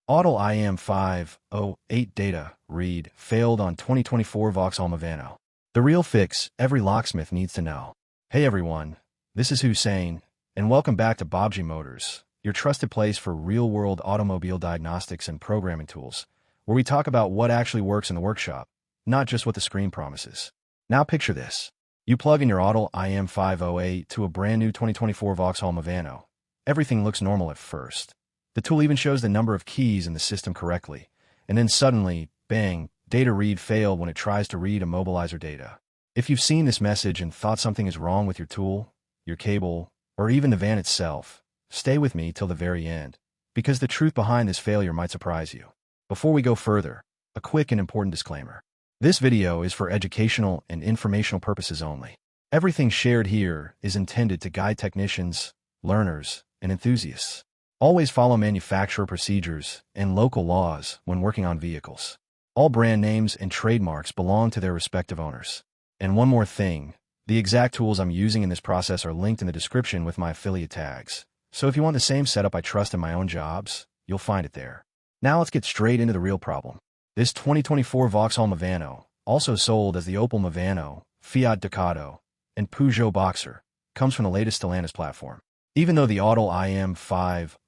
Autel IM508 data read failed on 2024 Vauxhall Movano. The real fix every locksmith needs to know. Hey everyone, this is Hussein, and welcome back to Baabji Motors, your trusted place for real-world automobile diagnostics and programming tools, where we talk about what actually works in the workshop, not just what the screen promises. Now picture this. You plug in your Autel IM508 to a brand new 2024 Vauxhall Movano. Everything looks normal at first. The tool even shows the number of keys in the system correctly, and then suddenly, bang, data read failed when it tries to read Immobilizer data. If you've seen this message and thought something is wrong with your tool, your cable, or even the van itself, stay with me till the very end, because the truth behind this failure might surprise you. Before we go further, a quick and important disclaimer. This video is for educational and informational purposes only. Everything shared here is intended to guide technicians, learners, and enthusiasts. Always follow manufacturer procedures and local laws when working on vehicles. All brand names and trademarks belong to their respective owners. And one more thing, the exact tools I'm using in this process are linked in the description with my affiliate tags. So if you want the same setup I trust in my own jobs, you'll find it there. Now let's get straight into the real problem. This 2024 Vauxhall Movano, also sold as the Opel Movano, Fiat Ducato, and Peugeot Boxer, comes from the latest Stellantis platform. Even though the Autel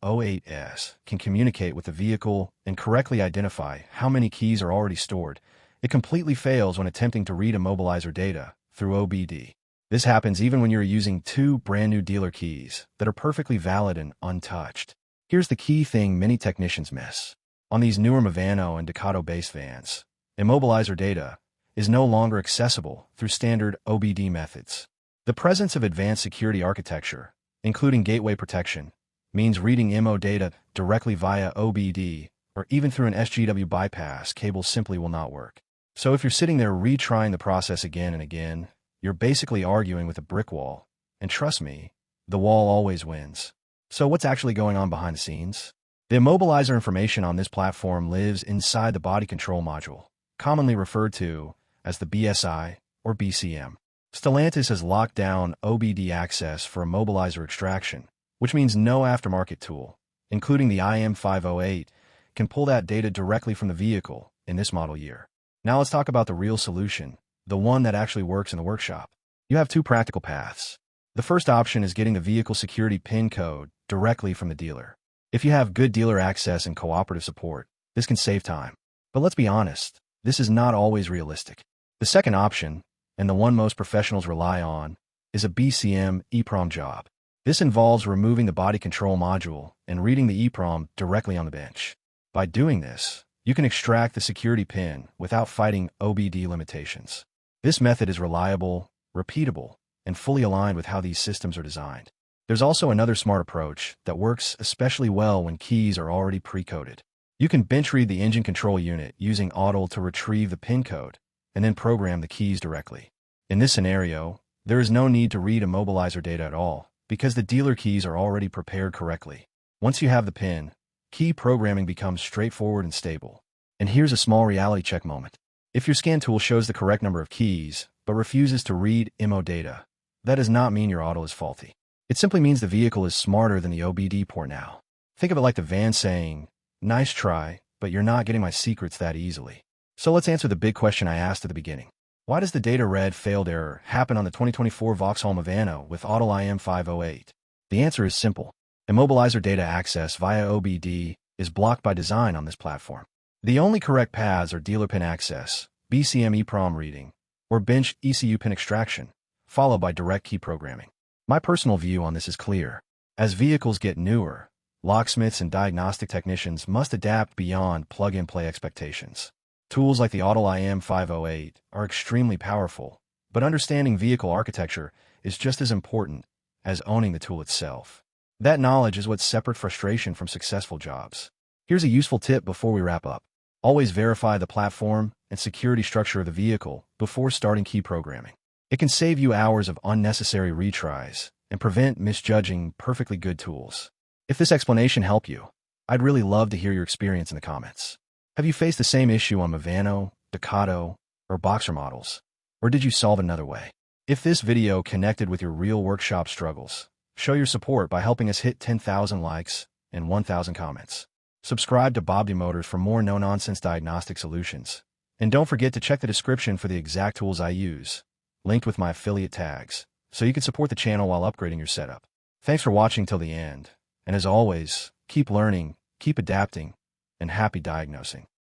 IM508S can communicate with the vehicle and correctly identify how many keys are already stored, it completely fails when attempting to read Immobilizer data through OBD. This happens even when you're using two brand new dealer keys that are perfectly valid and untouched. Here's the key thing many technicians miss. On these newer Movano and Ducato-based vans, Immobilizer data is no longer accessible through standard OBD methods. The presence of advanced security architecture, including gateway protection, means reading IMO data directly via OBD or even through an SGW bypass cable simply will not work. So if you're sitting there retrying the process again and again, you're basically arguing with a brick wall. And trust me, the wall always wins. So what's actually going on behind the scenes? The Immobilizer information on this platform lives inside the body control module, commonly referred to as the BSI or BCM. Stellantis has locked down OBD access for Immobilizer extraction, which means no aftermarket tool, including the IM508, can pull that data directly from the vehicle in this model year. Now let's talk about the real solution, the one that actually works in the workshop. You have two practical paths. The first option is getting the vehicle security PIN code directly from the dealer. If you have good dealer access and cooperative support, this can save time. But let's be honest, this is not always realistic. The second option, and the one most professionals rely on, is a BCM EEPROM job. This involves removing the body control module and reading the EEPROM directly on the bench. By doing this, you can extract the security PIN without fighting OBD limitations. This method is reliable, repeatable, and fully aligned with how these systems are designed. There's also another smart approach that works especially well when keys are already pre-coded. You can bench read the engine control unit using Autel to retrieve the PIN code, and then program the keys directly. In this scenario, there is no need to read Immobilizer data at all, because the dealer keys are already prepared correctly. Once you have the PIN, key programming becomes straightforward and stable. And here's a small reality check moment. If your scan tool shows the correct number of keys, but refuses to read IMO data, that does not mean your Autel is faulty. It simply means the vehicle is smarter than the OBD port now. Think of it like the van saying, "Nice try, but you're not getting my secrets that easily." So let's answer the big question I asked at the beginning. Why does the data read failed error happen on the 2024 Vauxhall Movano with Autel IM508? The answer is simple. Immobilizer data access via OBD is blocked by design on this platform. The only correct paths are dealer PIN access, BCM EEPROM reading, or bench ECU PIN extraction, followed by direct key programming. My personal view on this is clear. As vehicles get newer, locksmiths and diagnostic technicians must adapt beyond plug-and-play expectations. Tools like the Autel IM508 are extremely powerful, but understanding vehicle architecture is just as important as owning the tool itself. That knowledge is what separates frustration from successful jobs. Here's a useful tip before we wrap up. Always verify the platform and security structure of the vehicle before starting key programming. It can save you hours of unnecessary retries and prevent misjudging perfectly good tools. If this explanation helped you, I'd really love to hear your experience in the comments. Have you faced the same issue on Movano, Ducato, or Boxer models? Or did you solve another way? If this video connected with your real workshop struggles, show your support by helping us hit 10,000 likes and 1,000 comments. Subscribe to Baabji Motors for more no-nonsense diagnostic solutions. And don't forget to check the description for the exact tools I use, linked with my affiliate tags, so you can support the channel while upgrading your setup. Thanks for watching till the end. And as always, keep learning, keep adapting, and happy diagnosing.